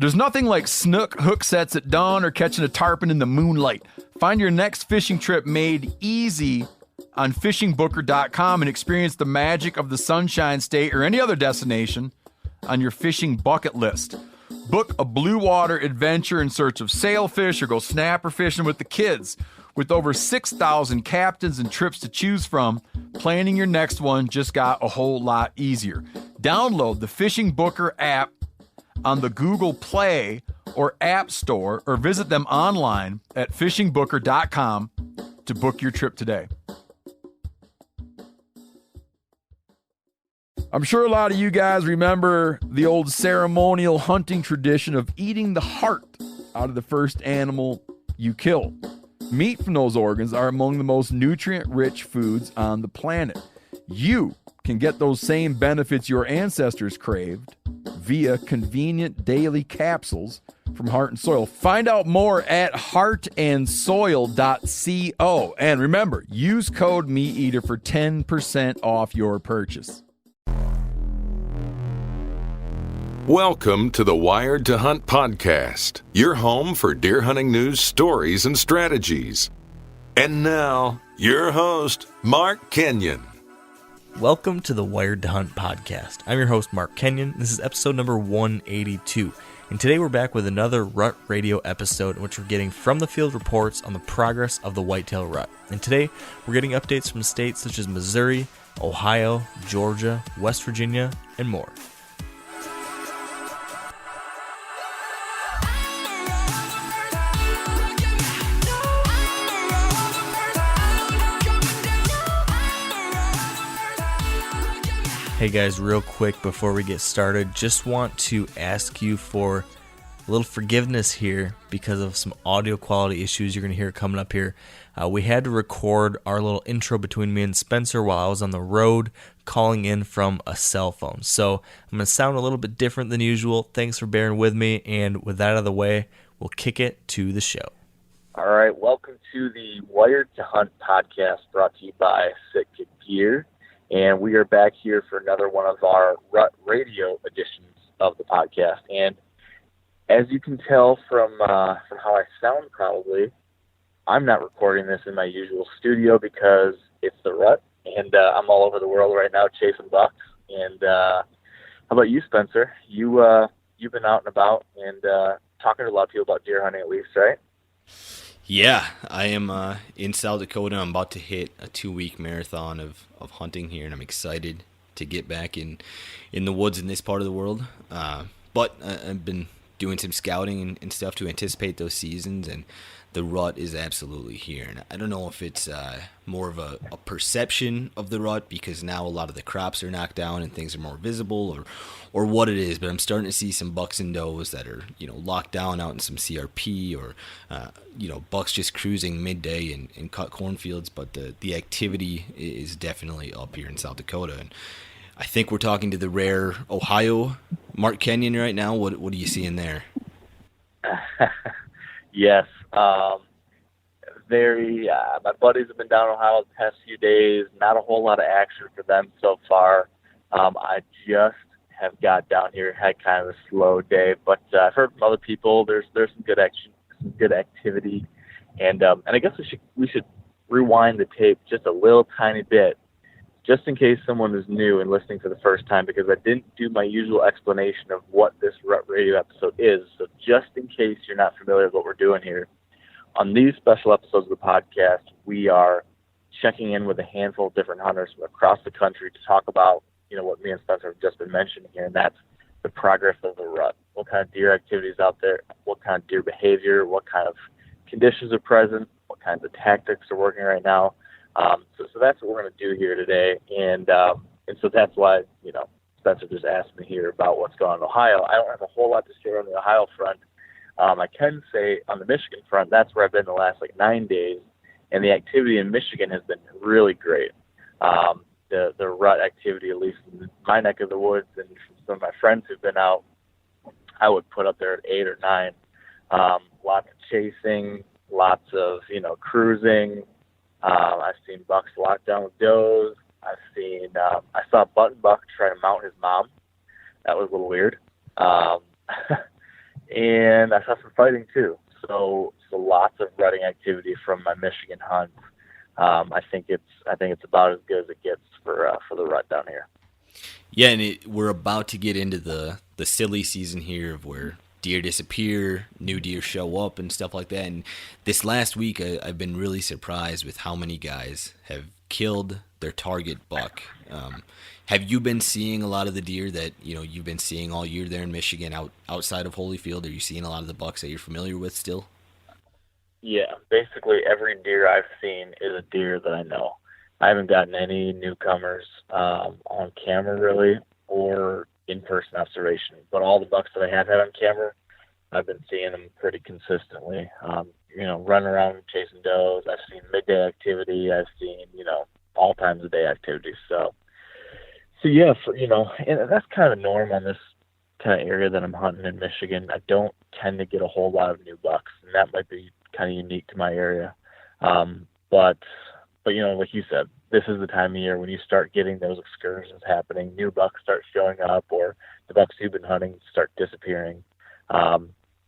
There's nothing like snook hook sets at dawn or catching a tarpon in the moonlight. Find your next fishing trip made easy on fishingbooker.com and experience the magic of the Sunshine State or any other destination on your fishing bucket list. Book a blue water adventure in search of sailfish or go snapper fishing with the kids. With over 6,000 captains and trips to choose from, planning your next one just got a whole lot easier. Download the Fishing Booker app on the Google Play or App Store, or visit them online at fishingbooker.com to book your trip today. I'm sure a lot of you guys remember the old ceremonial hunting tradition of eating the heart out of the first animal you kill. Meat from those organs are among the most nutrient-rich foods on the planet. You can get those same benefits your ancestors craved via convenient daily capsules from Heart and Soil. Find out more at heartandsoil.co. And remember, use code MeatEater for 10% off your purchase. Welcome to the Wired to Hunt podcast, your home for deer hunting news, stories, and strategies. And now, your host, Mark Kenyon. Welcome to the Wired to Hunt podcast. I'm your host, Mark Kenyon. This is episode number 182. And today we're back with another Rut Radio episode in which we're getting from the field reports on the progress of the whitetail rut. And today we're getting updates from states such as Missouri, Ohio, Georgia, West Virginia, and more. Hey guys, real quick before we get started, just want to ask you for a little forgiveness here because of some audio quality issues you're going to hear coming up here. We had to record our little intro between me and Spencer while I was on the road calling in from a cell phone. So I'm going to sound a little bit different than usual. Thanks for bearing with me, and with that out of the way, we'll kick it to the show. All right, welcome to the Wired to Hunt podcast brought to you by Sitka Gear. And we are back here for another one of our Rut Radio editions of the podcast. And as you can tell from how I sound probably, I'm not recording this in my usual studio because it's the Rut, and I'm all over the world right now chasing bucks. And how about you, Spencer? You've been out and about and talking to a lot of people about deer hunting at least, right? Yeah, I am in South Dakota. I'm about to hit a 2-week marathon of hunting here, and I'm excited to get back in the woods in this part of the world. But I've been doing some scouting and stuff to anticipate those seasons, and the rut is absolutely here. And I don't know if it's more of a perception of the rut because now a lot of the crops are knocked down and things are more visible, or what it is, but I'm starting to see some bucks and does that are, locked down out in some CRP or, bucks just cruising midday in cut cornfields. But the activity is definitely up here in South Dakota. And I think we're talking to the rare Ohio Mark Kenyon right now. What are you seeing there? Yes. My buddies have been down in Ohio the past few days. Not a whole lot of action for them so far. I just have got down here, had kind of a slow day, but I've heard from other people there's some good action, some good activity, and I guess we should rewind the tape just a little tiny bit, just in case someone is new and listening for the first time, because I didn't do my usual explanation of what this Rut Radio episode is. So just in case you're not familiar with what we're doing here, on these special episodes of the podcast, we are checking in with a handful of different hunters from across the country to talk about, what me and Spencer have just been mentioning here, and that's the progress of the rut. What kind of deer activities out there, what kind of deer behavior, what kind of conditions are present, what kinds of tactics are working right now. So that's what we're going to do here today, and so that's why, Spencer just asked me here about what's going on in Ohio. I don't have a whole lot to share on the Ohio front. I can say on the Michigan front, that's where I've been the last 9 days, and the activity in Michigan has been really great. The rut activity, at least in my neck of the woods, and from some of my friends who've been out, I would put up there at 8 or 9. Lots of chasing, lots of cruising. I've seen bucks locked down with does. I saw a button buck try to mount his mom. That was a little weird. and I saw some fighting too. So lots of rutting activity from my Michigan hunts. I think it's about as good as it gets for the rut down here. Yeah, and we're about to get into the silly season here of where deer disappear, new deer show up, and stuff like that. And this last week, I've been really surprised with how many guys have killed their target buck. Have you been seeing a lot of the deer that you've been seeing all year there in Michigan outside of Holyfield? Are you seeing a lot of the bucks that you're familiar with still? Yeah, basically every deer I've seen is a deer that I know. I haven't gotten any newcomers on camera really, or in-person observation. But all the bucks that I have had on camera, I've been seeing them pretty consistently. Running around chasing does. I've seen midday activity. I've seen all times of day activity. So yeah, and that's kind of the norm on this kind of area that I'm hunting in Michigan. I don't tend to get a whole lot of new bucks, and that might be kind of unique to my area. But like you said, this is the time of year when you start getting those excursions happening. New bucks start showing up, or the bucks you've been hunting start disappearing. Have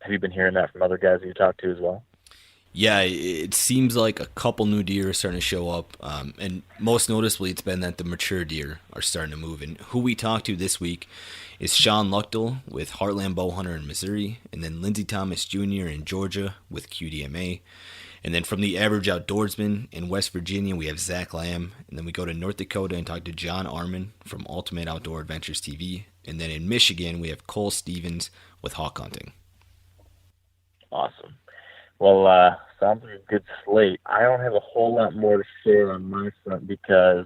you been hearing that from other guys that you talk to as well? Yeah, it seems like a couple new deer are starting to show up, and most noticeably it's been that the mature deer are starting to move. And who we talked to this week is Sean Luchtel with Heartland Bowhunter in Missouri, and then Lindsey Thomas Jr. in Georgia with QDMA. And then from the Average Outdoorsman in West Virginia, we have Zach Lamb. And then we go to North Dakota and talk to John Arman from Ultimate Outdoor Adventures TV. And then in Michigan, we have Cole Stevens with Hawk Hunting. Awesome. Well, sounds like a good slate. I don't have a whole lot more to share on my front because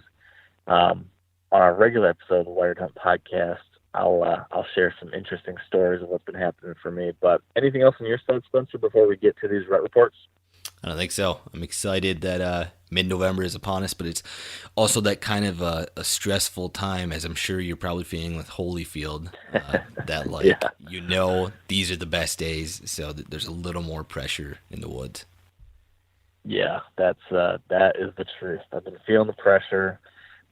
on our regular episode of the Wired Hunt podcast, I'll share some interesting stories of what's been happening for me. But anything else on your side, Spencer, before we get to these rut reports? I don't think so. I'm excited that mid-November is upon us, but it's also that kind of a stressful time, as I'm sure you're probably feeling with Holyfield, that yeah. These are the best days, so that there's a little more pressure in the woods. Yeah, that is the truth. I've been feeling the pressure,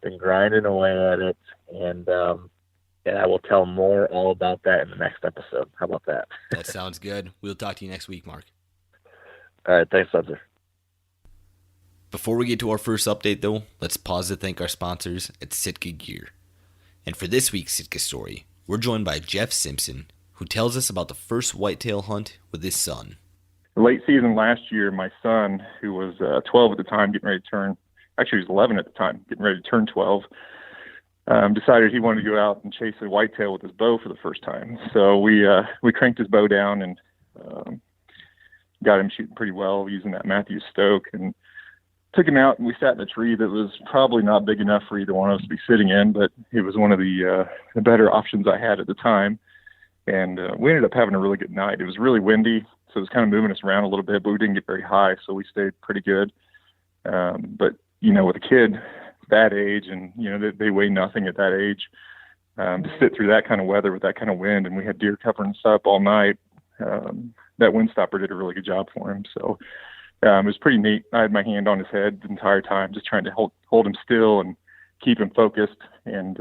been grinding away at it, and I will tell more all about that in the next episode. How about that? That sounds good. We'll talk to you next week, Mark. All right, thanks, Spencer. Before we get to our first update, though, let's pause to thank our sponsors at Sitka Gear. And for this week's Sitka story, we're joined by Jeff Simpson, who tells us about the first whitetail hunt with his son. Late season last year, my son, who was 12 at the time, he was 11 at the time, getting ready to turn 12, decided he wanted to go out and chase a whitetail with his bow for the first time. So we cranked his bow down and got him shooting pretty well using that Matthews Stoke, and took him out, and we sat in a tree that was probably not big enough for either one of us to be sitting in, but it was one of the better options I had at the time. And we ended up having a really good night. It was really windy, so it was kind of moving us around a little bit, but we didn't get very high, so we stayed pretty good. But, with a kid that age, and, they weigh nothing at that age, to sit through that kind of weather with that kind of wind, and we had deer covering us up all night, that windstopper did a really good job for him. So it was pretty neat. I had my hand on his head the entire time, just trying to hold him still and keep him focused. And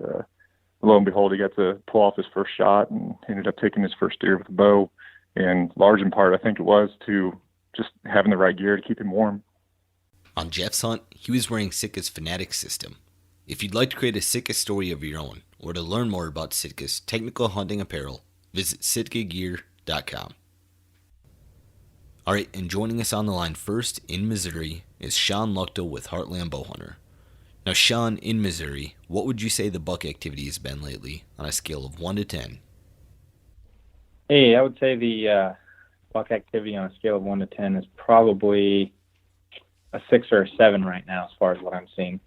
lo and behold, he got to pull off his first shot and ended up taking his first deer with a bow. And large in part, I think it was to just having the right gear to keep him warm. On Jeff's hunt, he was wearing Sitka's Fanatic system. If you'd like to create a Sitka story of your own, or to learn more about Sitka's technical hunting apparel, visit sitkagear.com. All right, and joining us on the line first in Missouri is Sean Luchtel with Heartland Bowhunter. Now, Sean, in Missouri, what would you say the buck activity has been lately on a scale of 1 to 10? Hey, I would say the buck activity on a scale of 1 to 10 is probably a 6 or a 7 right now, as far as what I'm seeing.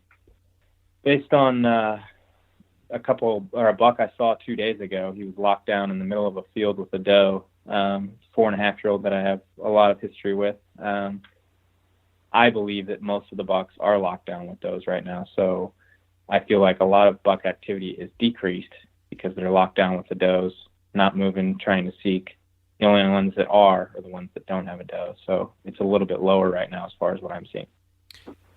Based on a buck I saw 2 days ago, he was locked down in the middle of a field with a doe, 4.5-year-old that I have a lot of history with. I believe that most of the bucks are locked down with does right now, so I feel like a lot of buck activity is decreased because they're locked down with the does, not moving, trying to seek. The only ones that are the ones that don't have a doe, so it's a little bit lower right now as far as what I'm seeing.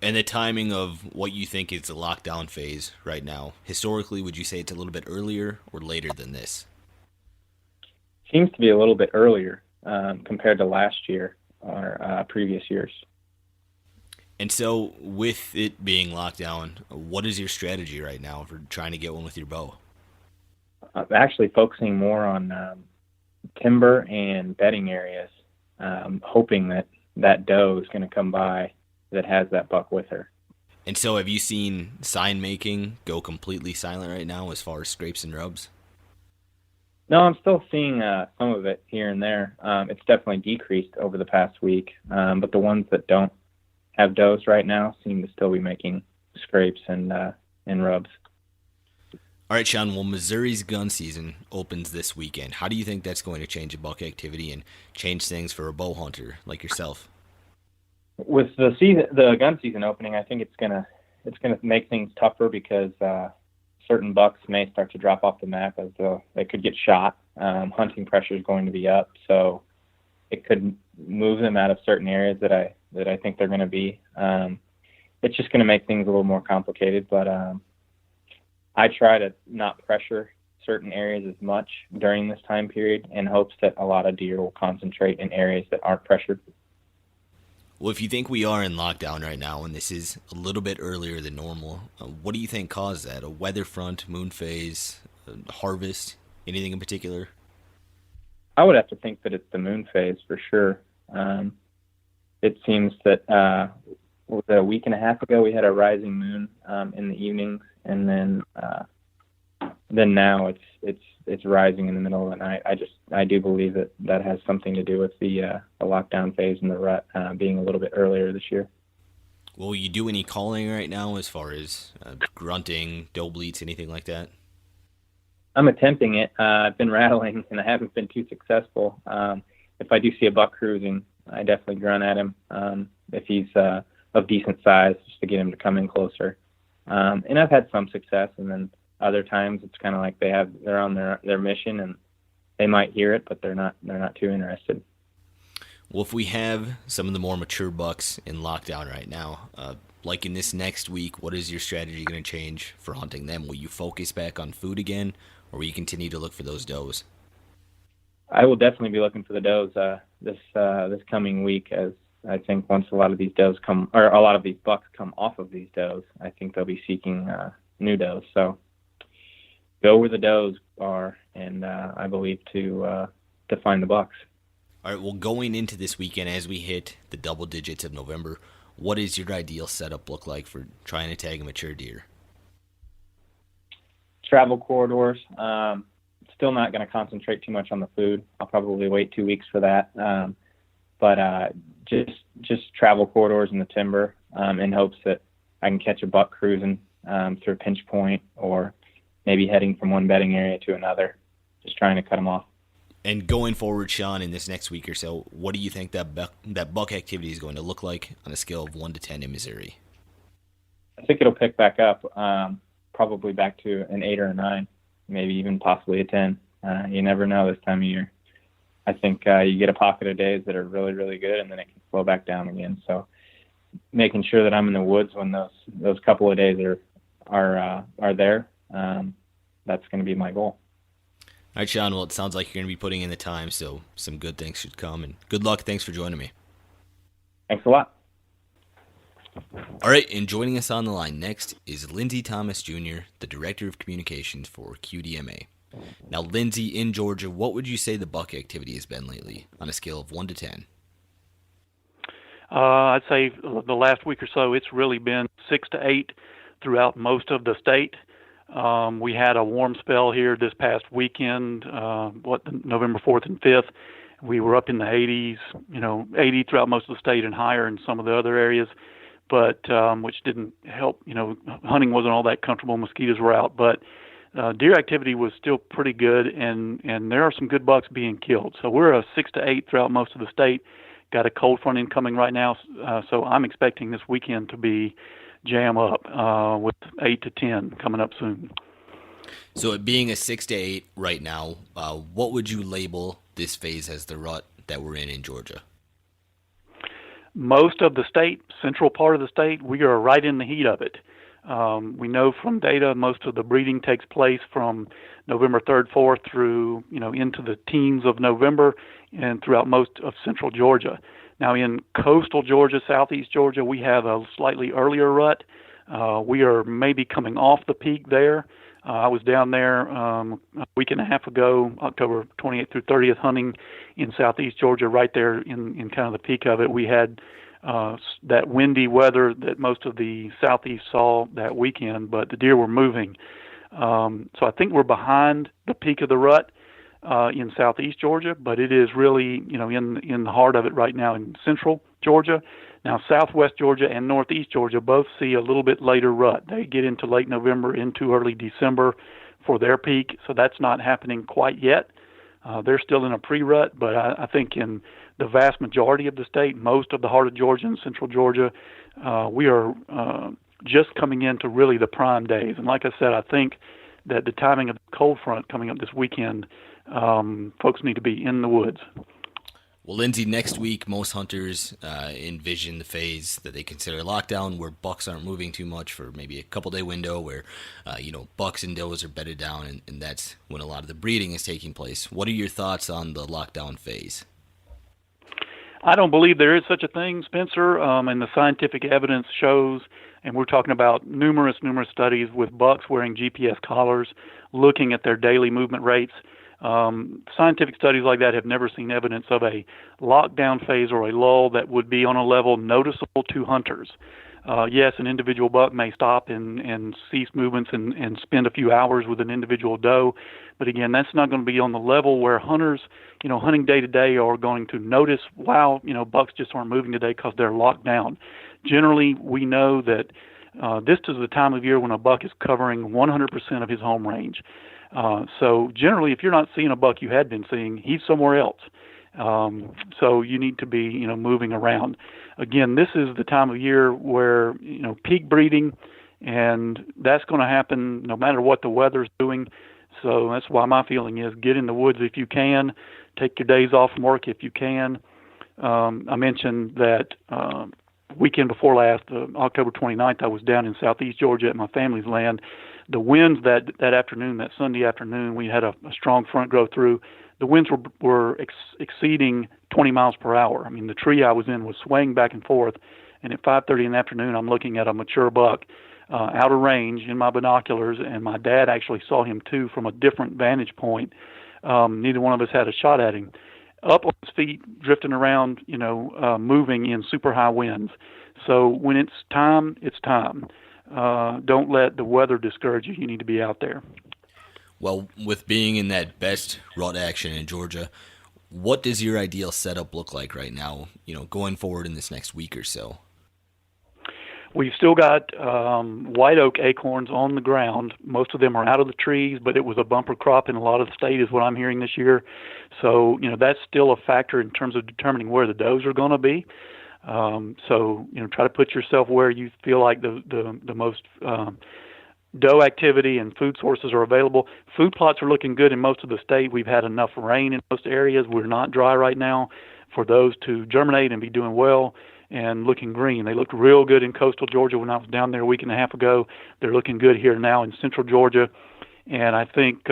And the timing of what you think is the lockdown phase right now, historically, would you say it's a little bit earlier or later than this? seems to be a little bit earlier compared to last year or previous years. And so, with it being locked down, what is your strategy right now for trying to get one with your bow? I'm actually focusing more on timber and bedding areas, hoping that doe is going to come by that has that buck with her. And so, have you seen sign making go completely silent right now as far as scrapes and rubs? No, I'm still seeing some of it here and there. It's definitely decreased over the past week, but the ones that don't have does right now seem to still be making scrapes and rubs. All right, Sean, well, Missouri's gun season opens this weekend. How do you think that's going to change the buck activity and change things for a bow hunter like yourself? With the gun season opening, I think it's gonna make things tougher because certain bucks may start to drop off the map as they could get shot. Hunting pressure is going to be up, so it could move them out of certain areas that I think they're going to be. It's just going to make things a little more complicated, but I try to not pressure certain areas as much during this time period in hopes that a lot of deer will concentrate in areas that aren't pressured. Well, if you think we are in lockdown right now and this is a little bit earlier than normal, what do you think caused that? A weather front, moon phase, harvest, anything in particular? I would have to think that it's the moon phase for sure. It seems that was it a week and a half ago we had a rising moon in the evenings, and then now it's rising in the middle of the night. I do believe that has something to do with the lockdown phase and the rut being a little bit earlier this year. Will you do any calling right now as far as grunting, doe bleats, anything like that? I'm attempting it. I've been rattling and I haven't been too successful. If I do see a buck cruising, I definitely grunt at him if he's of decent size, just to get him to come in closer. And I've had some success, and then other times it's kind of like they're on their mission and they might hear it, but they're not too interested. Well, if we have some of the more mature bucks in lockdown right now, like in this next week, what is your strategy going to change for hunting them? Will you focus back on food again, or will you continue to look for those does? I will definitely be looking for the does this coming week, as I think once a lot of these bucks come off of these does, I think they'll be seeking new does. So go where the does are, and I believe to find the bucks. All right, well, going into this weekend, as we hit the double digits of November, what is your ideal setup look like for trying to tag a mature deer? Travel corridors. Still not going to concentrate too much on the food. I'll probably wait 2 weeks for that. But just travel corridors in the timber in hopes that I can catch a buck cruising through a pinch point, or maybe heading from one bedding area to another, just trying to cut them off. And going forward, Sean, in this next week or so, what do you think that buck activity is going to look like on a scale of 1 to 10 in Missouri? I think it'll pick back up, probably back to an 8 or a 9, maybe even possibly a 10. You never know this time of year. I think you get a pocket of days that are really, really good, and then it can slow back down again. So making sure that I'm in the woods when those couple of days are there, that's going to be my goal. All right, Sean, well, it sounds like you're going to be putting in the time, so some good things should come. And good luck. Thanks for joining me. Thanks a lot. All right, and joining us on the line next is Lindsey Thomas Jr., the Director of Communications for QDMA. Now, Lindsey, in Georgia, what would you say the buck activity has been lately on a scale of 1 to 10? I'd say the last week or so, it's really been 6 to 8 throughout most of the state. We had a warm spell here this past weekend, November 4th and 5th. We were up in the 80s, 80 throughout most of the state and higher in some of the other areas, but which didn't help. Hunting wasn't all that comfortable. Mosquitoes were out, but deer activity was still pretty good, and there are some good bucks being killed. So we're a 6 to 8 throughout most of the state. Got a cold front incoming right now, so I'm expecting this weekend to be jam up with 8 to 10 coming up soon. So it being a 6 to 8 right now, what would you label this phase as the rut that we're in Georgia? Most of the state, central part of the state, we are right in the heat of it. We know from data most of the breeding takes place from November 3rd, 4th through, into the teens of November and throughout most of central Georgia. Now in coastal Georgia, southeast Georgia, we have a slightly earlier rut. We are maybe coming off the peak there. I was down there a week and a half ago, October 28th through 30th, hunting in southeast Georgia, right there in kind of the peak of it. We had that windy weather that most of the southeast saw that weekend, but the deer were moving. So I think we're behind the peak of the rut in southeast Georgia, but it is really, in the heart of it right now in central Georgia. Now, southwest Georgia and northeast Georgia both see a little bit later rut. They get into late November, into early December for their peak, so that's not happening quite yet. They're still in a pre-rut, but I think in the vast majority of the state, most of the heart of Georgia and central Georgia, we are just coming into really the prime days. And like I said, I think that the timing of the cold front coming up this weekend, folks need to be in the woods. Well, Lindsay, next week, most hunters envision the phase that they consider lockdown, where bucks aren't moving too much for maybe a couple-day window where, bucks and does are bedded down, and that's when a lot of the breeding is taking place. What are your thoughts on the lockdown phase? I don't believe there is such a thing, Spencer, and the scientific evidence shows, and we're talking about numerous studies with bucks wearing GPS collars, looking at their daily movement rates. Scientific studies like that have never seen evidence of a lockdown phase or a lull that would be on a level noticeable to hunters. Yes, an individual buck may stop and cease movements and spend a few hours with an individual doe, but again, that's not going to be on the level where hunters, hunting day to day are going to notice, wow, bucks just aren't moving today because they're locked down. Generally, we know that this is the time of year when a buck is covering 100% of his home range. So generally, if you're not seeing a buck you had been seeing, he's somewhere else. So you need to be, moving around. Again, this is the time of year where, peak breeding, and that's going to happen no matter what the weather's doing. So that's why my feeling is get in the woods if you can, take your days off from work if you can. I mentioned that weekend before last, October 29th, I was down in southeast Georgia at my family's land. The winds that afternoon, that Sunday afternoon, we had a strong front go through. The winds were exceeding 20 miles per hour. I mean, the tree I was in was swaying back and forth, and at 5:30 in the afternoon, I'm looking at a mature buck out of range in my binoculars, and my dad actually saw him too from a different vantage point. Neither one of us had a shot at him. Up on his feet, drifting around, moving in super high winds. So when it's time, it's time. Don't let the weather discourage you. You need to be out there. Well, with being in that best rut action in Georgia, what does your ideal setup look like right now, going forward in this next week or so? We've still got white oak acorns on the ground. Most of them are out of the trees, but it was a bumper crop in a lot of the state is what I'm hearing this year. So, that's still a factor in terms of determining where the does are going to be. So, try to put yourself where you feel like the most doe activity and food sources are available. Food plots are looking good in most of the state. We've had enough rain in most areas. We're not dry right now for those to germinate and be doing well and looking green. They looked real good in coastal Georgia when I was down there a week and a half ago. They're looking good here now in central Georgia. And I think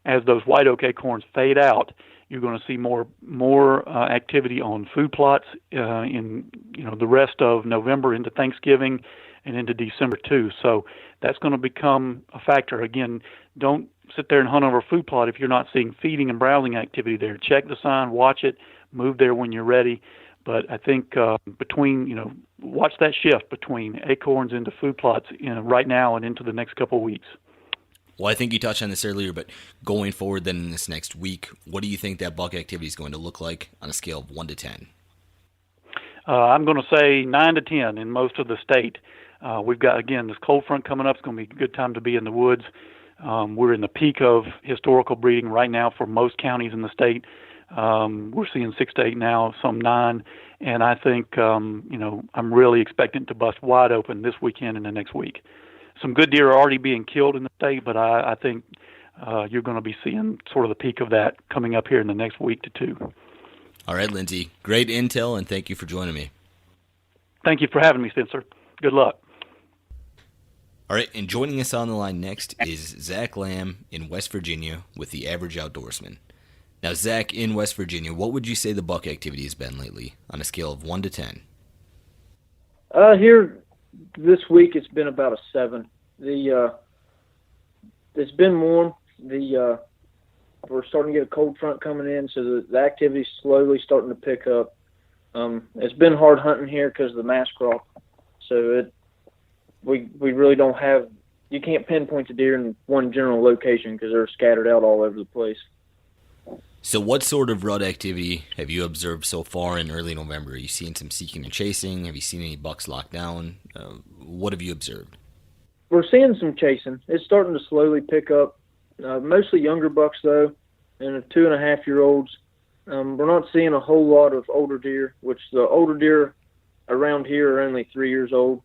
as those white oak acorns fade out, you're going to see more activity on food plots in the rest of November into Thanksgiving and into December too. So that's going to become a factor. Again, don't sit there and hunt over a food plot if you're not seeing feeding and browsing activity there. Check the sign, watch it, move there when you're ready. But I think watch that shift between acorns into food plots right now and into the next couple of weeks. Well, I think you touched on this earlier, but going forward then in this next week, what do you think that buck activity is going to look like on a scale of 1 to 10? I'm going to say 9 to 10 in most of the state. We've got, again, this cold front coming up. It's going to be a good time to be in the woods. We're in the peak of historical breeding right now for most counties in the state. We're seeing 6 to 8 now, some 9. And I think, I'm really expecting to bust wide open this weekend and the next week. Some good deer are already being killed in the state, but I think you're going to be seeing sort of the peak of that coming up here in the next week to 2. All right, Lindsay. Great intel, and thank you for joining me. Thank you for having me, Spencer. Good luck. All right, and joining us on the line next is Zach Lamb in West Virginia with the Average Outdoorsman. Now, Zach, in West Virginia, what would you say the buck activity has been lately on a scale of 1 to 10? Here this week it's been about a 7. It's been warm. We're starting to get a cold front coming in, so the activity's slowly starting to pick up. It's been hard hunting here because of the mass crop, so we really don't have. You can't pinpoint the deer in one general location because they're scattered out all over the place. So what sort of rut activity have you observed so far in early November? Are you seeing some seeking and chasing? Have you seen any bucks locked down? What have you observed? We're seeing some chasing. It's starting to slowly pick up. Mostly younger bucks, though, and 2.5-year-olds. We're not seeing a whole lot of older deer, which the older deer around here are only 3 years old.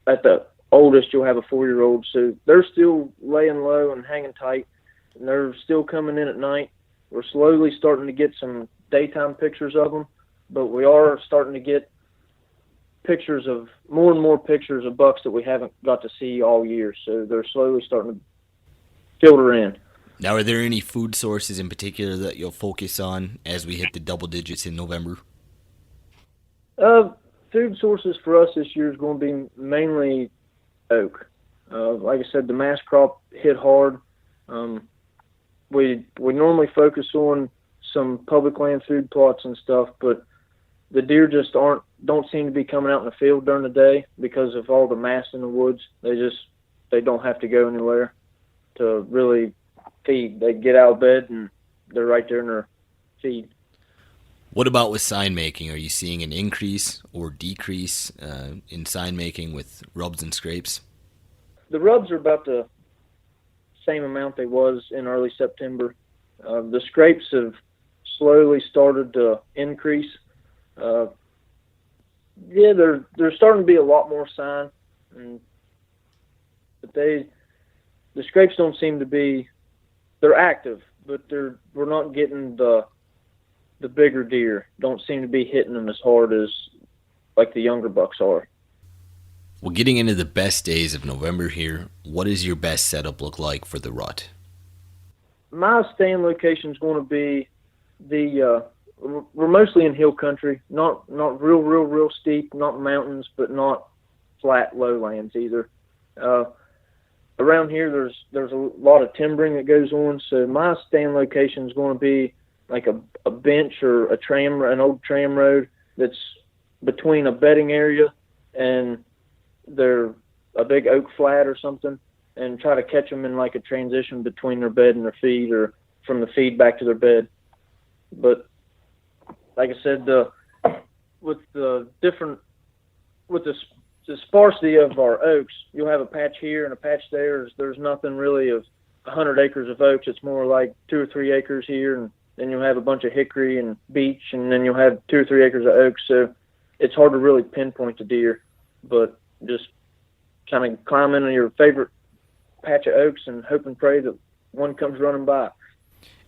At the oldest, you'll have a 4-year-old. So they're still laying low and hanging tight, and they're still coming in at night. We're slowly starting to get some daytime pictures of them, but we are starting to get more and more pictures of bucks that we haven't got to see all year. So they're slowly starting to filter in. Now, are there any food sources in particular that you'll focus on as we hit the double digits in November? Food sources for us this year is going to be mainly oak. Like I said, the mass crop hit hard. We normally focus on some public land food plots and stuff, but the deer just don't seem to be coming out in the field during the day because of all the mass in the woods. They don't have to go anywhere to really feed. They get out of bed and they're right there in their feed. What about with sign making? Are you seeing an increase or decrease in sign making with rubs and scrapes? The rubs are about the same amount they was in early September. The scrapes have slowly started to increase. There's starting to be a lot more sign, but the scrapes don't seem to be. They're active, but we're not getting the bigger deer. Don't seem to be hitting them as hard as like the younger bucks are. Well, getting into the best days of November here, what does your best setup look like for the rut? My stand location is going to be we're mostly in hill country, not real steep, not mountains, but not flat lowlands either. Around here, there's a lot of timbering that goes on, so my stand location is going to be like a bench or an old tram road that's between a bedding area and a big oak flat or something, and try to catch them in like a transition between their bed and their feed, or from the feed back to their bed. But like I said, with the sparsity of our oaks, you'll have a patch here and a patch there. There's nothing really of 100 acres of oaks. It's more like 2 or 3 acres here, and then you'll have a bunch of hickory and beech, and then you'll have 2 or 3 acres of oaks. So it's hard to really pinpoint the deer, but just kind of climb into your favorite patch of oaks and hope and pray that one comes running by.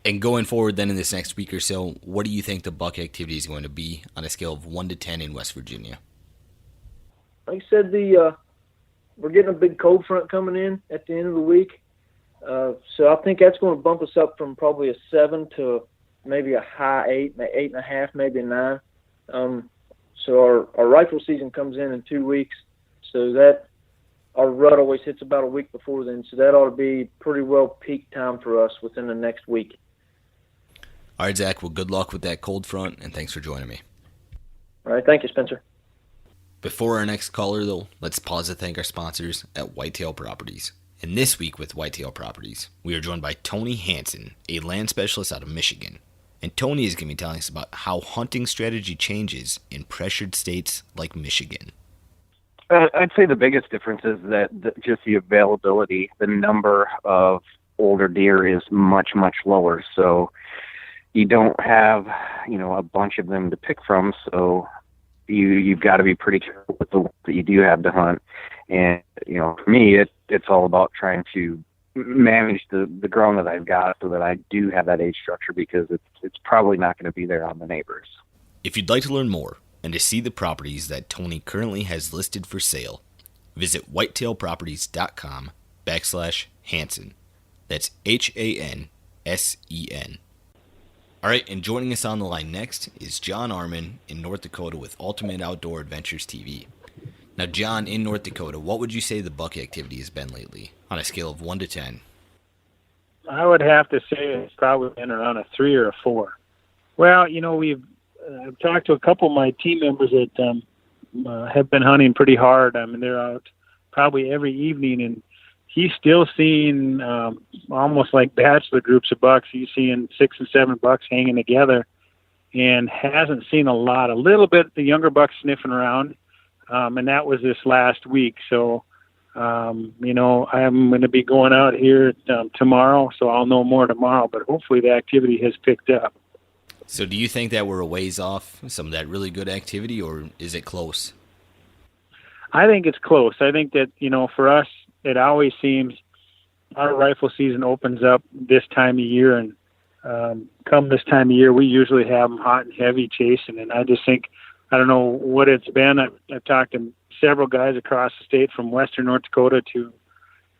And going forward then in this next week or so, what do you think the buck activity is going to be on a scale of 1 to 10 in West Virginia? Like I said, we're getting a big cold front coming in at the end of the week. So I think that's going to bump us up from probably a 7 to maybe a high 8, 8.5, maybe a 9. So our rifle season comes in 2 weeks. So that our rut always hits about a week before then. So that ought to be pretty well peak time for us within the next week. All right, Zach. Well, good luck with that cold front, and thanks for joining me. All right. Thank you, Spencer. Before our next caller, though, let's pause to thank our sponsors at Whitetail Properties. And this week with Whitetail Properties, we are joined by Tony Hansen, a land specialist out of Michigan. And Tony is going to be telling us about how hunting strategy changes in pressured states like Michigan. I'd say the biggest difference is that just the availability, the number of older deer is much, much lower. So you don't have, a bunch of them to pick from. So you've got to be pretty careful with the ones that you do have to hunt. And, for me, it's all about trying to manage the grown that I've got so that I do have that age structure, because it's probably not going to be there on the neighbors. If you'd like to learn more and to see the properties that Tony currently has listed for sale, visit whitetailproperties.com/Hansen. That's HANSEN. All right, and joining us on the line next is John Arman in North Dakota with Ultimate Outdoor Adventures TV. Now, John, in North Dakota, what would you say the buck activity has been lately on a scale of 1 to 10? I would have to say it's probably been around a 3 or a 4. Well, I've talked to a couple of my team members that have been hunting pretty hard. I mean, they're out probably every evening, and he's still seeing almost like bachelor groups of bucks. He's seeing 6 and 7 bucks hanging together, and hasn't seen a little bit the younger bucks sniffing around, and that was this last week. So, I'm going to be going out here tomorrow, so I'll know more tomorrow, but hopefully the activity has picked up. So do you think that we're a ways off some of that really good activity, or is it close? I think it's close. I think that, for us, it always seems our rifle season opens up this time of year, and come this time of year, we usually have them hot and heavy chasing, and I just think, I don't know what it's been. I've talked to several guys across the state from western North Dakota to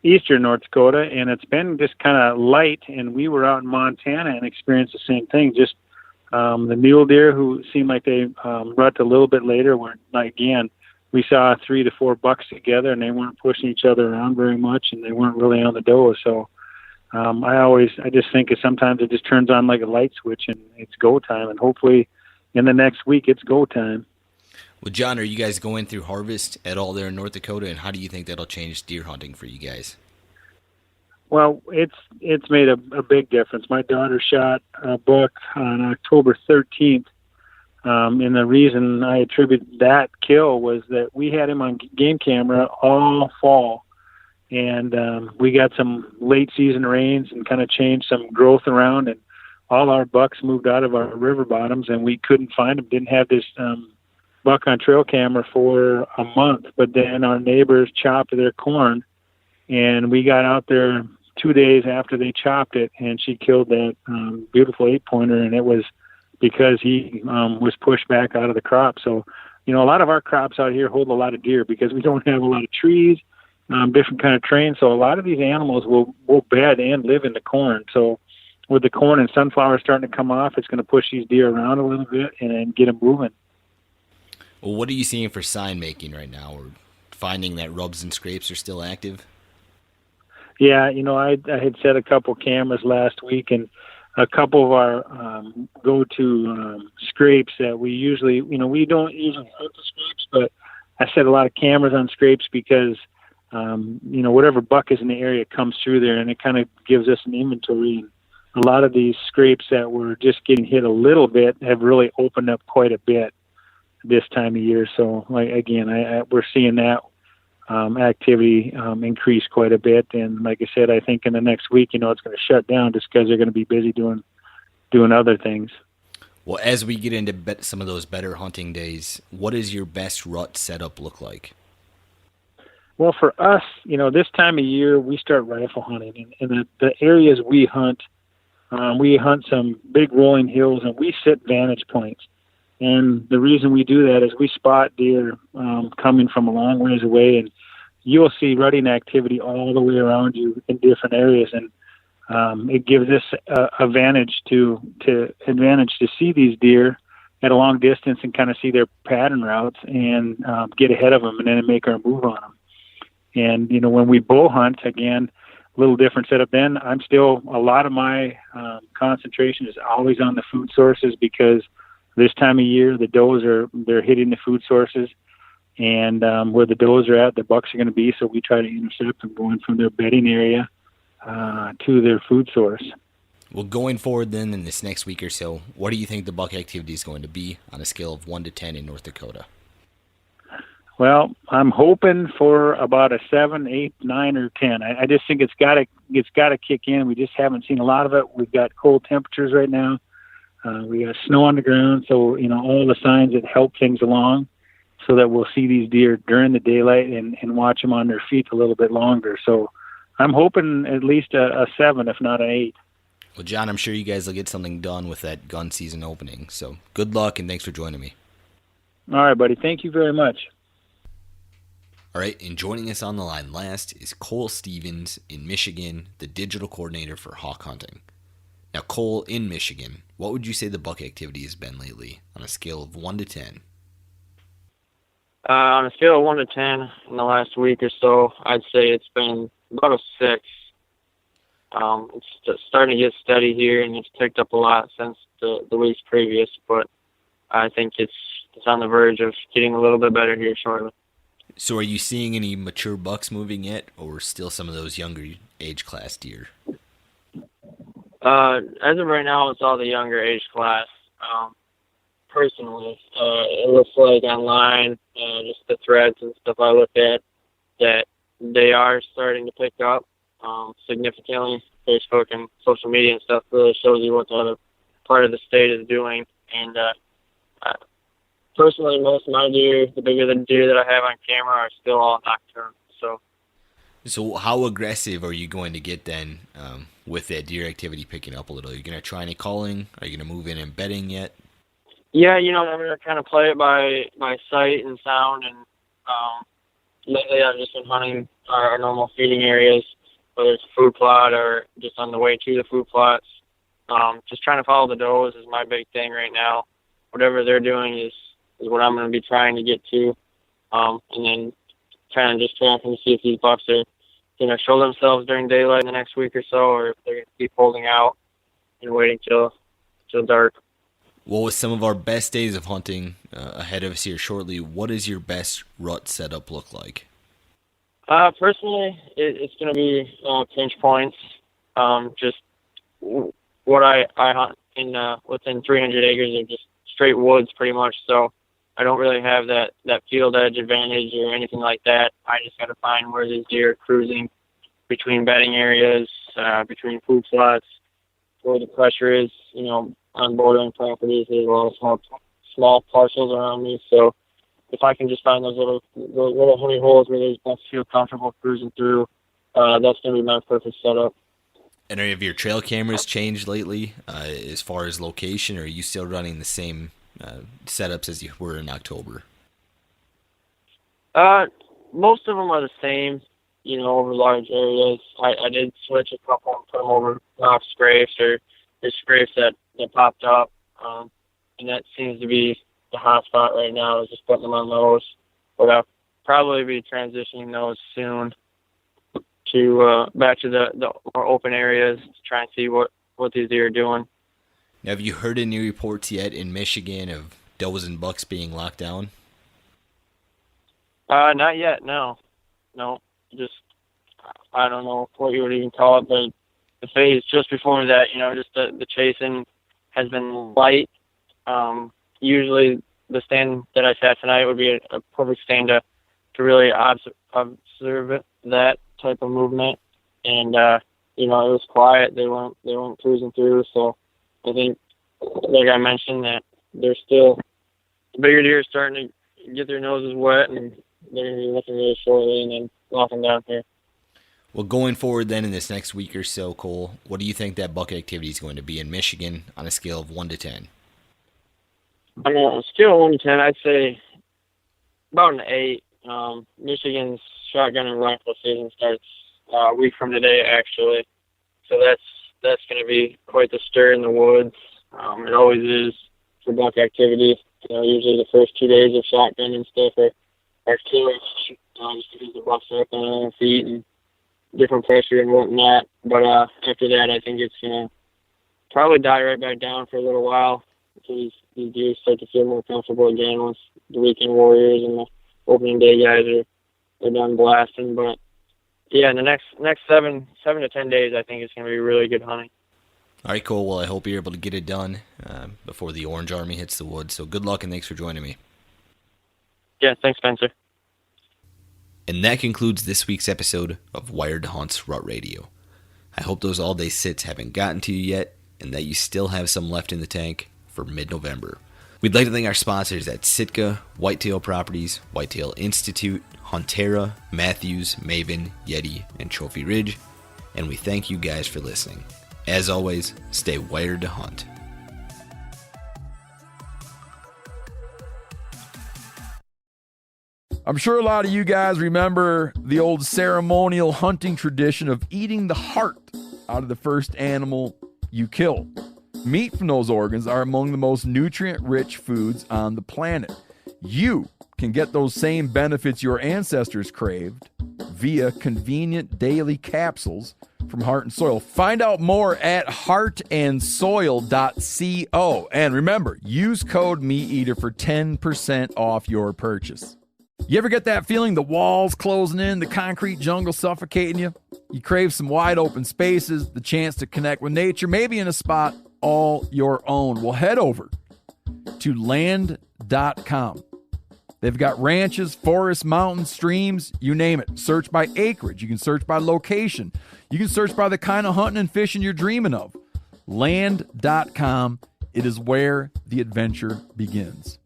eastern North Dakota, and it's been just kind of light, and we were out in Montana and experienced the same thing. Just the mule deer, who seemed like they rut a little bit later, were, again, we saw 3 to 4 bucks together, and they weren't pushing each other around very much, and they weren't really on the doe. So I just think sometimes it just turns on like a light switch, and it's go time, and hopefully in the next week it's go time. Well, John, are you guys going through harvest at all there in North Dakota, and how do you think that'll change deer hunting for you guys? Well, it's made a big difference. My daughter shot a buck on October 13th, and the reason I attribute that kill was that we had him on game camera all fall, and we got some late season rains and kind of changed some growth around, and all our bucks moved out of our river bottoms, and we couldn't find them. Didn't have this buck on trail camera for a month, but then our neighbors chopped their corn, and we got out there 2 days after they chopped it, and she killed that beautiful 8-pointer, and it was because he was pushed back out of the crop. So, a lot of our crops out here hold a lot of deer because we don't have a lot of trees, different kind of terrain. So a lot of these animals will bed and live in the corn. So with the corn and sunflowers starting to come off, it's going to push these deer around a little bit and get them moving. Well, what are you seeing for sign making right now, or finding that rubs and scrapes are still active? Yeah, I had set a couple cameras last week, and a couple of our go-to scrapes that we usually, we don't usually hunt the scrapes, but I set a lot of cameras on scrapes because, whatever buck is in the area comes through there, and it kind of gives us an inventory. A lot of these scrapes that were just getting hit a little bit have really opened up quite a bit this time of year. So, we're seeing that activity increase quite a bit. And like I said, I think in the next week, it's going to shut down just because they're going to be busy doing other things. Well, as we get into some of those better hunting days, what does your best rut setup look like? Well, for us, this time of year, we start rifle hunting. And the areas we hunt some big rolling hills, and we set vantage points. And the reason we do that is we spot deer coming from a long ways away, and you'll see rutting activity all the way around you in different areas. And it gives us a advantage to see these deer at a long distance and kind of see their pattern routes and get ahead of them and then make our move on them. And, when we bow hunt, again, a little different setup then. A lot of my concentration is always on the food sources, because this time of year, the does they're hitting the food sources, and where the does are at, the bucks are going to be. So we try to intercept them going from their bedding area to their food source. Well, going forward then in this next week or so, what do you think the buck activity is going to be on a scale of 1 to 10 in North Dakota? Well, I'm hoping for about a 7, 8, 9, or 10. I just think it's got to kick in. We just haven't seen a lot of it. We've got cold temperatures right now. We got snow on the ground, so all the signs that help things along, so that we'll see these deer during the daylight and watch them on their feet a little bit longer. So I'm hoping at least a 7, if not an 8. Well, John, I'm sure you guys will get something done with that gun season opening. So good luck, and thanks for joining me. All right, buddy. Thank you very much. All right, and joining us on the line last is Cole Stevens in Michigan, the digital coordinator for hawk hunting. Now, Cole, in Michigan, what would you say the buck activity has been lately on a scale of 1 to 10? On a scale of 1 to 10 in the last week or so, I'd say it's been about a 6. It's just starting to get steady here, and it's picked up a lot since the weeks previous, but I think it's on the verge of getting a little bit better here shortly. So are you seeing any mature bucks moving yet, or still some of those younger age class deer? As of right now, it's all the younger age class. Personally, it looks like online, just the threads and stuff I looked at, that they are starting to pick up significantly. Facebook and social media and stuff really shows you what the other part of the state is doing. And personally, most of my deer, the bigger the deer that I have on camera, are still all nocturnal. So how aggressive are you going to get then with that deer activity picking up a little? Are you going to try any calling? Are you going to move in and bedding yet? Yeah, I'm going to kind of play it by sight and sound. And lately I've just been hunting our normal feeding areas, whether it's a food plot or just on the way to the food plots. Just trying to follow the does is my big thing right now. Whatever they're doing is what I'm going to be trying to get to. And then kind of just tracking to see if these bucks are going to show themselves during daylight in the next week or so, or if they're going to keep holding out and waiting till dark. Well, with some of our best days of hunting ahead of us here shortly, what does your best rut setup look like? Personally, it's going to be pinch points. Just what I hunt in within 300 acres of just straight woods pretty much, so I don't really have that field edge advantage or anything like that. I just got to find where these deer are cruising between bedding areas, between food plots, where the pressure is, on bordering properties. There's a lot of small parcels around me, so if I can just find those little honey holes where these bucks feel comfortable cruising through, that's going to be my perfect setup. And have your trail cameras changed lately as far as location, or are you still running the same setups as you were in October? Most of them are the same, over large areas. I did switch a couple and put them over rock scrapes or the scrapes that popped up, and that seems to be the hot spot right now, is just putting them on those. But I'll probably be transitioning those soon to back to the more open areas to try and see what these deer are doing. Now, have you heard any reports yet in Michigan of does and bucks being locked down? Not yet, no. Just, I don't know what you would even call it, but the phase just before that, just the chasing has been light. Usually the stand that I sat tonight would be a perfect stand to really observe that type of movement. And, it was quiet. They weren't cruising through, so I think, like I mentioned, that they're still bigger deer starting to get their noses wet, and they're going to be looking really shortly and then locking down here. Well, going forward then in this next week or so, Cole, what do you think that buck activity is going to be in Michigan on a scale of 1 to 10? On a scale of 1 to 10, I'd say about an 8. Michigan's shotgun and rifle season starts a week from today, actually. So that's going to be quite the stir in the woods. It always is for buck activity. Usually the first 2 days of shotgun and stuff are killers, just because the bucks are up on their own feet and different pressure and whatnot. But after that, I think it's going to probably die right back down for a little while until these deer start to feel more comfortable again once the weekend warriors and the opening day guys are done blasting. But yeah, in the next 7 to 10 days, I think it's going to be really good hunting. All right, Cole. Well, I hope you're able to get it done before the Orange Army hits the woods. So good luck, and thanks for joining me. Yeah, thanks, Spencer. And that concludes this week's episode of Wired to Hunt's Rut Radio. I hope those all-day sits haven't gotten to you yet, and that you still have some left in the tank for mid-November. We'd like to thank our sponsors at Sitka, Whitetail Properties, Whitetail Institute, Huntera, Matthews, Maven, Yeti, and Trophy Ridge, and we thank you guys for listening. As always, stay wired to hunt. I'm sure a lot of you guys remember the old ceremonial hunting tradition of eating the heart out of the first animal you kill. Meat from those organs are among the most nutrient-rich foods on the planet. You can get those same benefits your ancestors craved via convenient daily capsules from Heart and Soil. Find out more at heartandsoil.co. And remember, use code MeatEater for 10% off your purchase. You ever get that feeling the walls closing in, the concrete jungle suffocating you? You crave some wide open spaces, the chance to connect with nature, maybe in a spot all your own. Well, head over to land.com. They've got ranches, forests, mountains, streams, you name it. Search by acreage. You can search by location. You can search by the kind of hunting and fishing you're dreaming of. Land.com. It is where the adventure begins.